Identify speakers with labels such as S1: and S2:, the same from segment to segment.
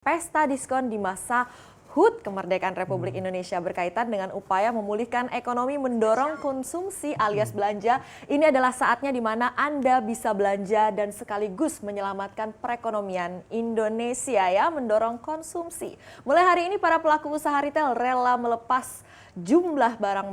S1: Pesta diskon di masa HUT kemerdekaan Republik Indonesia berkaitan dengan upaya memulihkan ekonomi mendorong konsumsi alias belanja. Ini adalah saatnya di mana Anda bisa belanja dan sekaligus menyelamatkan perekonomian Indonesia ya, mendorong konsumsi. Mulai hari ini para pelaku usaha retail rela melepas sejumlah barang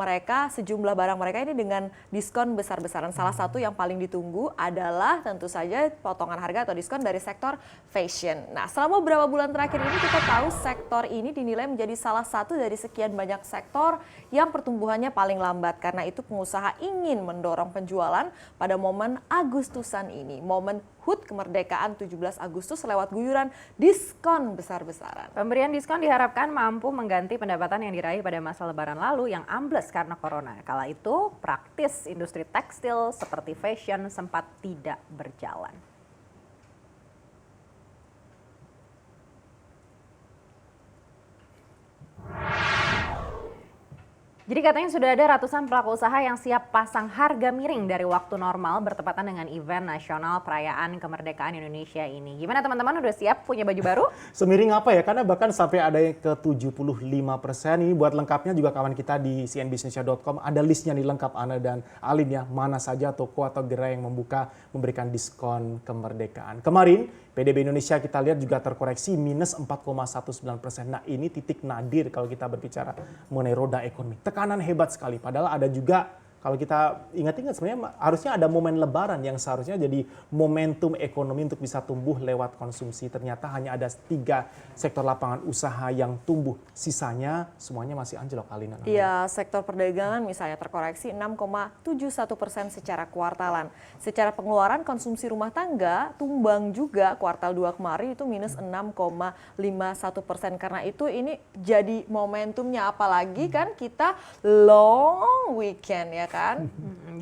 S1: mereka ini dengan diskon besar-besaran. Salah satu yang paling ditunggu adalah tentu saja potongan harga atau diskon dari sektor fashion. Nah, selama beberapa bulan terakhir ini kita tahu sektor ini dinilai menjadi salah satu dari sekian banyak sektor yang pertumbuhannya paling lambat. Karena itu pengusaha ingin mendorong penjualan pada momen Agustusan ini, momen HUT kemerdekaan 17 Agustus lewat guyuran diskon besar-besaran.
S2: Pemberian diskon diharapkan mampu mengganti pendapatan yang diraih pada masa lebaran lalu yang ambles karena corona. Kala itu praktis industri tekstil seperti fashion sempat tidak berjalan. Jadi katanya sudah ada ratusan pelaku usaha yang siap pasang harga miring dari waktu normal bertepatan dengan event nasional perayaan kemerdekaan Indonesia ini. Gimana teman-teman, udah siap punya baju baru?
S3: Semiring apa ya? Karena bahkan sampai ada yang ke 75%. Ini buat lengkapnya juga kawan kita di cnbindonesia.com ada listnya nih lengkap Ana dan Alin ya. Mana saja toko atau gerai yang memberikan diskon kemerdekaan. Kemarin PDB Indonesia kita lihat juga terkoreksi minus 4,19%. Nah ini titik nadir kalau kita berbicara mengenai roda ekonomi. Tekanan hebat sekali. Padahal ada juga kalau kita ingat-ingat sebenarnya harusnya ada momen lebaran yang seharusnya jadi momentum ekonomi untuk bisa tumbuh lewat konsumsi. Ternyata hanya ada 3 sektor lapangan usaha yang tumbuh. Sisanya semuanya masih anjlok, Alina.
S1: Iya, sektor perdagangan misalnya terkoreksi 6,71% secara kuartalan. Secara pengeluaran konsumsi rumah tangga tumbang juga kuartal 2 kemarin itu minus 6,51%. Karena itu ini jadi momentumnya, apalagi kan kita long weekend ya kan.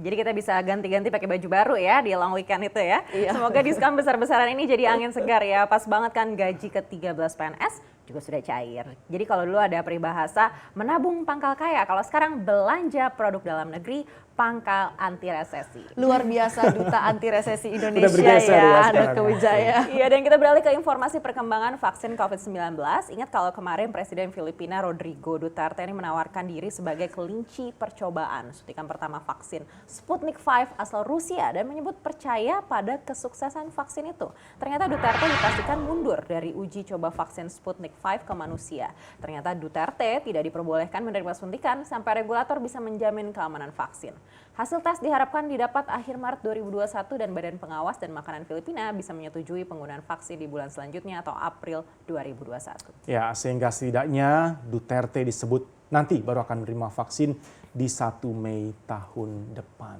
S2: Jadi kita bisa ganti-ganti pakai baju baru ya di long weekend itu ya.
S1: Iya.
S2: Semoga diskon besar-besaran ini jadi angin segar ya. Pas banget kan gaji ke-13 PNS juga sudah cair. Jadi kalau dulu ada peribahasa menabung pangkal kaya, kalau sekarang belanja produk dalam negeri pangkal anti resesi.
S1: Luar biasa duta anti resesi Indonesia ya, Andika Wijaya.
S2: Iya, dan kita beralih ke informasi perkembangan vaksin COVID-19. Ingat kalau kemarin Presiden Filipina Rodrigo Duterte ini menawarkan diri sebagai kelinci percobaan suntikan pertama vaksin Sputnik V asal Rusia dan menyebut percaya pada kesuksesan vaksin itu. Ternyata Duterte dipastikan mundur dari uji coba vaksin Sputnik V ke manusia. Ternyata Duterte tidak diperbolehkan menerima suntikan sampai regulator bisa menjamin keamanan vaksin. Hasil tes diharapkan didapat akhir Maret 2021 dan Badan Pengawas dan Makanan Filipina bisa menyetujui penggunaan vaksin di bulan selanjutnya atau April 2021.
S3: Ya, sehingga setidaknya Duterte disebut nanti baru akan menerima vaksin di 1 Mei tahun depan.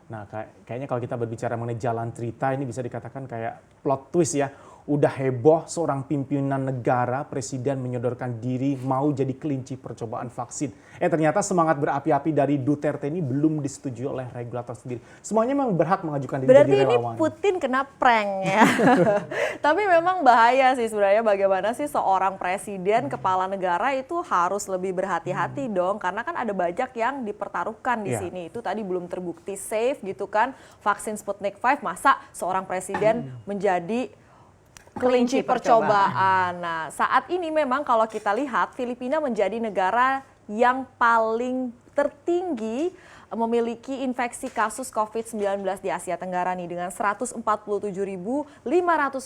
S3: Nah, kayaknya kalau kita berbicara mengenai jalan cerita ini bisa dikatakan kayak plot twist ya. Udah heboh seorang pimpinan negara, presiden menyodorkan diri mau jadi kelinci percobaan vaksin. Ternyata semangat berapi-api dari Duterte ini belum disetujui oleh regulator sendiri. Semuanya memang berhak mengajukan diri jadi relawan.
S1: Berarti ini Putin kena prank ya. Tapi memang bahaya sih sebenarnya, bagaimana sih seorang presiden kepala negara itu harus lebih berhati-hati dong. Karena kan ada banyak yang dipertaruhkan di sini. Itu tadi belum terbukti safe gitu kan. Vaksin Sputnik V, masa seorang presiden menjadi kelinci percobaan. Nah, saat ini memang kalau kita lihat Filipina menjadi negara yang paling tertinggi memiliki infeksi kasus COVID-19 di Asia Tenggara nih dengan 147.500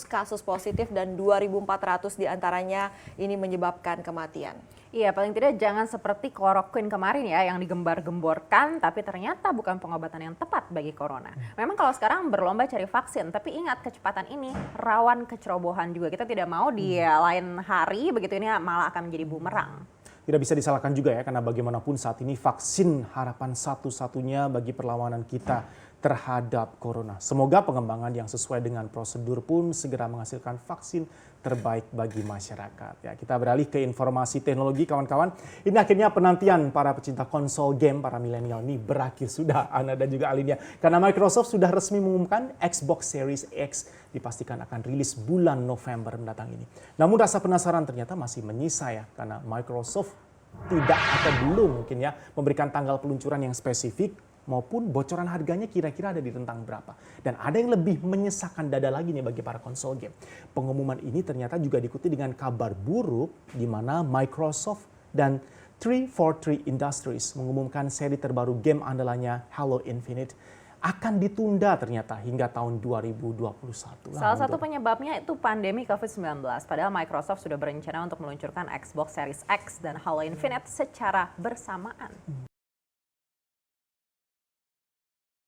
S1: kasus positif dan 2.400 diantaranya ini menyebabkan kematian.
S2: Iya, paling tidak jangan seperti kloroquine kemarin ya yang digembar-gemborkan tapi ternyata bukan pengobatan yang tepat bagi corona. Memang kalau sekarang berlomba cari vaksin, tapi ingat kecepatan ini rawan kecerobohan juga. Kita tidak mau di lain hari begitu ini malah akan menjadi bumerang.
S3: Tidak bisa disalahkan juga ya, karena bagaimanapun saat ini vaksin harapan satu-satunya bagi perlawanan kita terhadap corona. Semoga pengembangan yang sesuai dengan prosedur pun segera menghasilkan vaksin terbaik bagi masyarakat. Ya, kita beralih ke informasi teknologi kawan-kawan. Ini akhirnya penantian para pecinta konsol game, para milenial ini berakhir sudah, Ana dan juga Alinia. Karena Microsoft sudah resmi mengumumkan Xbox Series X dipastikan akan rilis bulan November mendatang ini. Namun rasa penasaran ternyata masih menyisa ya, karena Microsoft tidak atau belum mungkin ya memberikan tanggal peluncuran yang spesifik. maupun bocoran harganya kira-kira ada di rentang berapa. Dan ada yang lebih menyesakan dada lagi nih bagi para konsol game. Pengumuman ini ternyata juga diikuti dengan kabar buruk di mana Microsoft dan 343 Industries mengumumkan seri terbaru game andalannya Halo Infinite akan ditunda ternyata hingga tahun 2021.
S2: Salah satu penyebabnya itu pandemi COVID-19. Padahal Microsoft sudah berencana untuk meluncurkan Xbox Series X dan Halo Infinite secara bersamaan.